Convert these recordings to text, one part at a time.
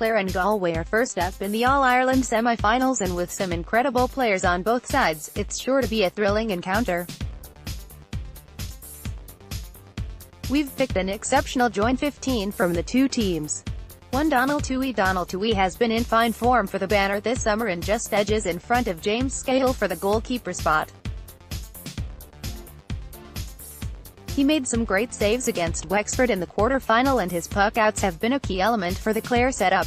Clare and Galway are first up in the All-Ireland semi-finals, and with some incredible players on both sides, it's sure to be a thrilling encounter. We've picked an exceptional joint 15 from the two teams. 1. Donal Tuohy has been in fine form for the banner this summer and just edges in front of James Skehill for the goalkeeper spot. He made some great saves against Wexford in the quarter-final, and his puck-outs have been a key element for the Clare setup.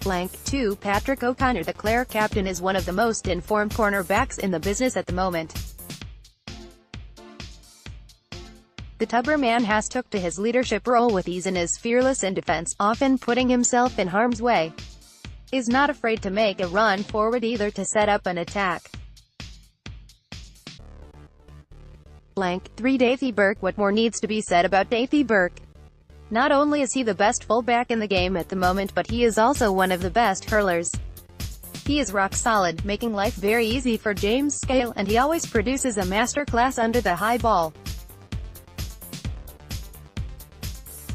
2. Patrick O'Connor. The Clare captain is one of the most informed cornerbacks in the business at the moment. The Tubber man has took to his leadership role with ease and is fearless in defense, often putting himself in harm's way. Is not afraid to make a run forward either to set up an attack. 3. Davy Burke. What more needs to be said about Davy Burke? Not only is he the best fullback in the game at the moment, but he is also one of the best hurlers. He is rock solid, making life very easy for James Skehill, and he always produces a masterclass under the high ball.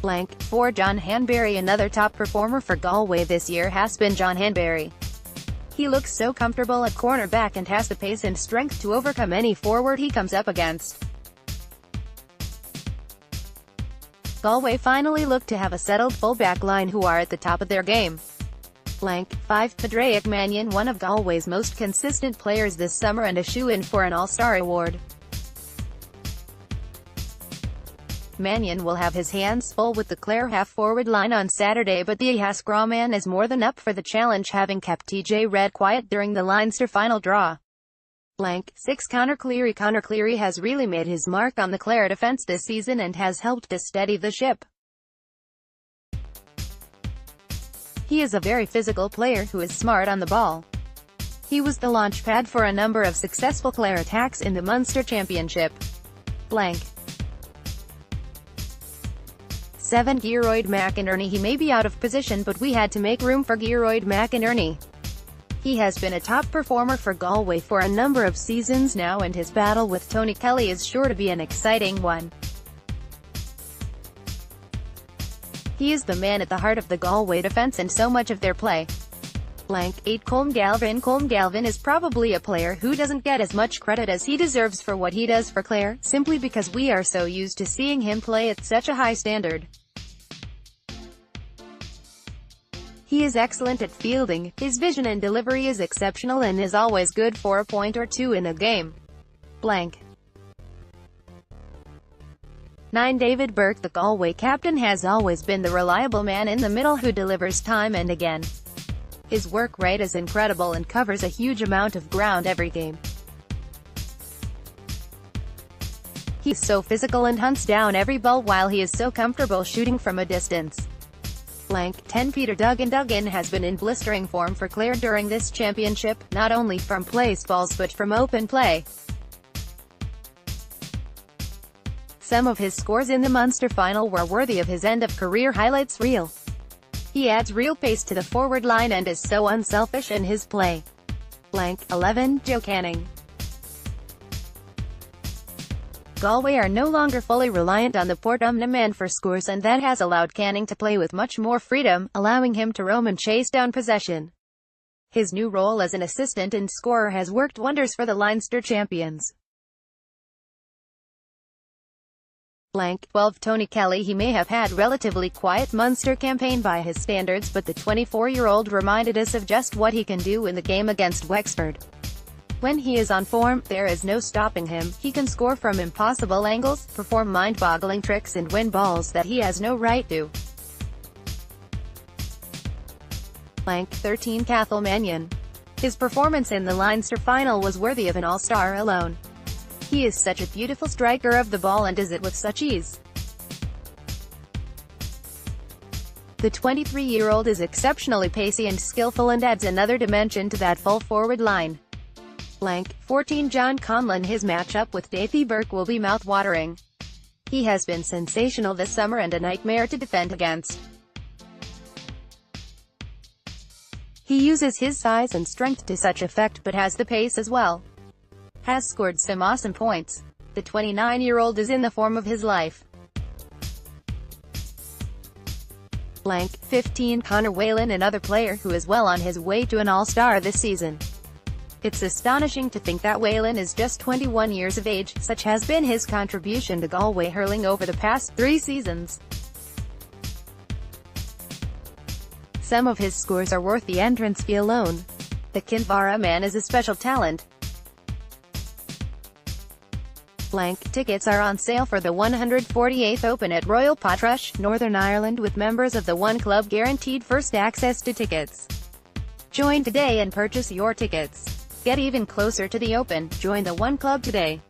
4. John Hanbury. Another top performer for Galway this year has been John Hanbury. He looks so comfortable at cornerback and has the pace and strength to overcome any forward he comes up against. Galway finally look to have a settled full-back line who are at the top of their game. 5. Padraig Mannion. One of Galway's most consistent players this summer and a shoo-in for an All-Star award. Mannion will have his hands full with the Clare half-forward line on Saturday, but the Haskra man is more than up for the challenge, having kept TJ Red quiet during the Leinster final draw. 6. Conor Cleary. Conor Cleary has really made his mark on the Clare defence this season and has helped to steady the ship. He is a very physical player who is smart on the ball. He was the launchpad for a number of successful Clare attacks in the Munster Championship. 7. Gearoid McInerney. He may be out of position, but we had to make room for Gearoid McInerney. He has been a top performer for Galway for a number of seasons now, and his battle with Tony Kelly is sure to be an exciting one. He is the man at the heart of the Galway defence and so much of their play. 8. Colm Galvin. Colm Galvin is probably a player who doesn't get as much credit as he deserves for what he does for Clare, simply because we are so used to seeing him play at such a high standard. He is excellent at fielding, his vision and delivery is exceptional, and is always good for a point or two in a game. 9. David Burke. The Galway captain has always been the reliable man in the middle who delivers time and again. His work rate is incredible and covers a huge amount of ground every game. He's so physical and hunts down every ball while he is so comfortable shooting from a distance. 10. Peter Duggan. Duggan has been in blistering form for Clare during this championship, not only from place balls but from open play. Some of his scores in the Munster final were worthy of his end-of-career highlights reel. He adds real pace to the forward line and is so unselfish in his play. 11. Joe Canning. Galway are no longer fully reliant on the Portumna man for scores, and that has allowed Canning to play with much more freedom, allowing him to roam and chase down possession. His new role as an assistant and scorer has worked wonders for the Leinster champions. 12. Tony Kelly. He may have had relatively quiet Munster campaign by his standards, but the 24-year-old reminded us of just what he can do in the game against Wexford. When he is on form, there is no stopping him. He can score from impossible angles, perform mind-boggling tricks and win balls that he has no right to. 13. Cathal Mannion. His performance in the Leinster final was worthy of an All-Star alone. He is such a beautiful striker of the ball and does it with such ease. The 23-year-old is exceptionally pacey and skillful and adds another dimension to that full forward line. 14. John Conlon. His matchup with Davy Burke will be mouth-watering. He has been sensational this summer and a nightmare to defend against. He uses his size and strength to such effect but has the pace as well. Has scored some awesome points. The 29-year-old is in the form of his life. 15. 15 Connor Whelan, another player who is well on his way to an all-star this season. It's astonishing to think that Whelan is just 21 years of age, such has been his contribution to Galway hurling over the past 3 seasons. Some of his scores are worth the entrance fee alone. The Kinvara man is a special talent. Blank tickets are on sale for the 148th Open at Royal Portrush, Northern Ireland, with members of the One Club guaranteed first access to tickets. Join today and purchase your tickets. Get even closer to the Open. Join the One Club today.